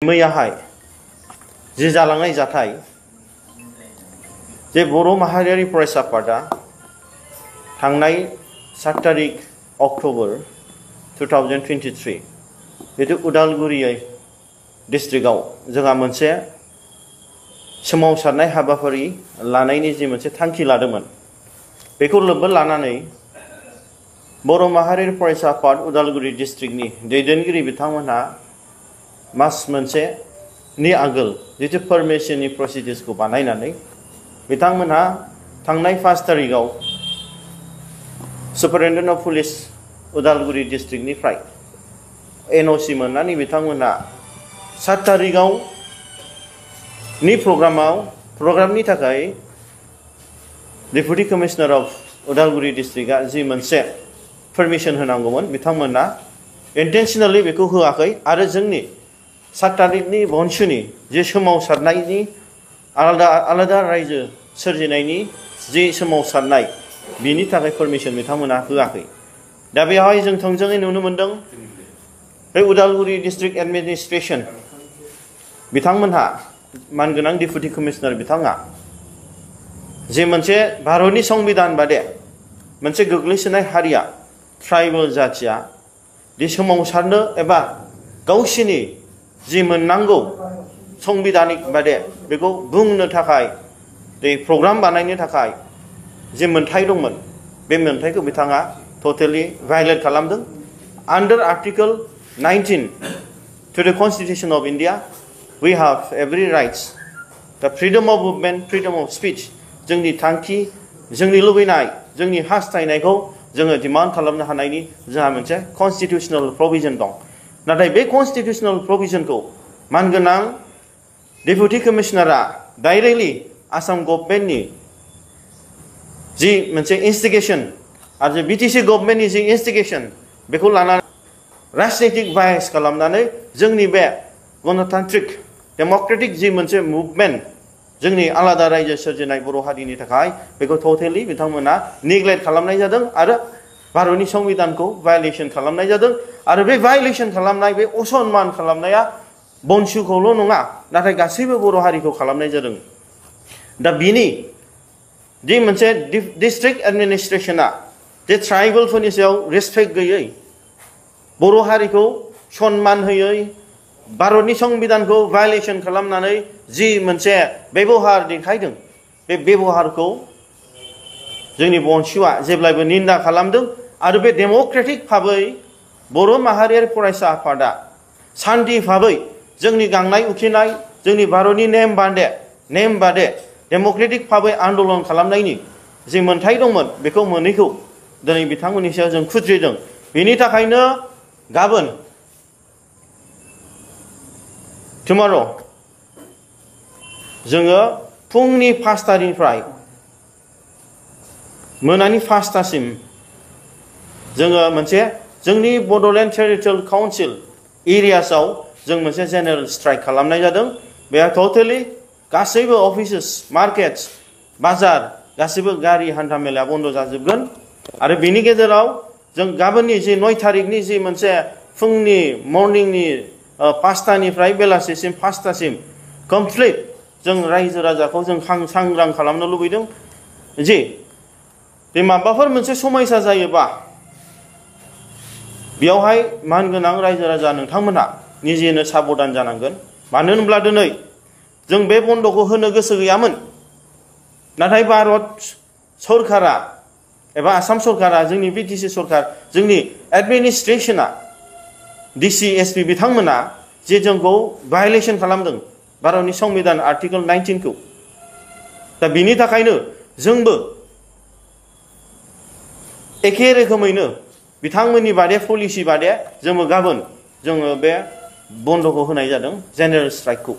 मैयाहाय जे जालांनाय जाथाय जे बर' माहारियारि फरायसा आफादा थांनाय 7 तारिख अक्ट'बर 2023 बेथ' उदालगुरि डिस्ट्रिक्टआव जोंहा मोनसे सोमावसारनाय हाबाफारि लानायनि जे मोनसे थांखि लादोंमोन बेखौ लोब्बा लानानै बर' माहारियारि फरायसा आफाद उदालगुरि डिस्ट्रिक्टनि दैदेनगिरि बिथांमोनहा मास मोनसे नि आगोल जितु परमिशननि प्रसिडिउर्सखौ बानायनानै बिथांमोनहा थांनाय 5 तारिखआव सुपारिनटेन्डेन्ट अफ पुलिस उदालगुरि डिस्ट्रिक्टनिफ्राय एनअसि मोननानै बिथांमोनहा 7 तारिखआव नि प्रग्रामनि थाखाय डेपुटि कमिशनार अफ उदालगुरि डिस्ट्रिक्टआ जि मोनसे परमिशन होनांगौमोन बिथांमोनहा इन्टेन्शनेलि बेखौ होआखै आरो जोंनि 7 तारिखनि बनसुनि जे सोमावसारनायनि आलादा रायजो सोरजिनायनि जे सोमावसारनाय बिनि थाखाय परमिशन बिथांमोनहा होआखै दा बेवहाय जों थोंजोङै नुनो मोनदों बे उदालगुरि डिस्ट्रिक्ट एडमिनिस्ट्रेशन बिथांमोनहा मानगोनां डेपुटि कमिशनार बिथाङा जे मोनसे भारतनि संबिधान बादे मोनसे गोग्लैसोनाय हारिया ट्राइबेल जाथिया दि सोमावसारनो एबा गावसिनि जि मोननांगौ संबिधानिक बादे बेखौ बुंनो थाखाय बे प्रग्राम बानायनो थाखाय जे मोनथाय दंमोन बे मोनथायखौ बिथाङा टटेलि भायलेट खालामदों under article 19 to the constitution of India we have every rights the freedom of movement freedom of speech जोंनि थांखि जोंनि लुबैनाय जोंनि हास्थायनायखौ जोङो डिमान्ड खालामनो हानायनि जोंहा मोनसे कन्स्टिट्यूशनल प्रोविजन दं नाथाय बे कन्स्टिट्यूशनल प्रोविजनखौ मानगोनां डेपुटि कमिशनारा डाइरेक्टलि आसाम गभर्नमेन्टनि जि मोनसे इन्स्टिगेशन आरो बीटीसी गभर्नमेन्टनि जि इन्स्टिगेशन बेखौ लानानै राजनीतिक बायस खालामनानै जोंनि बे गणतान्त्रिक डेम'क्रेटिक जि मोनसे मुभमेन्ट जोंनि आलादा रायजो सोरजिनाय बर' हारिनि थाखाय बेखौ टटेलि बिथांमोना नेग्लेक्ट खालामनाय जादों आरो भारतनि संबिधानखौ भायलेशन खालामनाय जादों आरो बे भायलेशन खालामनाय बे असनमान खालामनाया बनसुखौल' नङा नाथाय गासैबो बर' हारिखौ खालामनाय जादों दा बिनि जि मोनसे डिस्ट्रिक्ट एडमिनिस्ट्रेशना जे ट्राइबेलफोरनि सायाव रेसपेक्ट गैयै बर' हारिखौ सनमान होयै भारतनि संबिधानखौ भायलेशन खालामनानै जि मोनसे बेबहार देखायदों बे बेबहारखौ जोंनि बनसुआ जेब्लाबो निन्दा खालामदों आरो बे डेम'क्रेटिक भाबै बर' माहारियारि फरायसा आफादा सान्थि भाबै जोंनि गांनाय उखैनाय जोंनि भारतनि नेम बादे डेम'क्रेटिक भाबै आन्दलन खालामनायनि जि मोनथाय दंमोन बेखौ मोनैखौ दिनै बिथांमोननि सायाव जों खुद्रिदों बेनि थाखायनो गाबोन टुमर' जोङो फुंनि 5 तानिफ्राय मोनानि 5 तासिम जोङो मोनसे जोंनि बड'लेण्ड टेरिटरियेल काउन्सिल एरियासआव जों मोनसे जेनेरेल स्ट्राइक खालामनाय जादों बेहा टटेलि गासैबो अफिसेस मार्केट्स बाजार गासैबो गारि हान्था मेलाया बन्द जाजोबगोन आरो बेनि गेजेराव जों गाबोननि जि 9 तारिखनि जि मोनसे फुंनि मर्निंनि 5 तानिफ्राय बेलासिसिम 5 तासिम कमप्लिट जों रायजो राजाखौ जों सांग्रां खालामनो लुबैदों जे बे माबाफोर मोनसे समस्या जायोबा बेयावहाय मानगोनां रायजो राजा नोंथांमोनहा निजेनो साबधान जानांगोन मानो होनब्ला दिनै जों बे बन्द'खौ होनो गोसो गैयामोन नाथाय भारत सरकारा एबा आसाम सरकारा जोंनि बीटीसी सरकार जोंनि एडमिनिस्ट्रेशना डीसी एसपी बिथांमोना जे जोंखौ भायलेशन खालामदों भारतनि संबिधान आर्टिकल 19 खौ दा बिनि थाखायनो जोंबो एखे रोखोमैनो बिथांमोननि बादे पलिसि बादे जोङो गाबोन जोङो बे बन्द'खौ होनाय जादों जेनेरेल स्ट्राइकखौ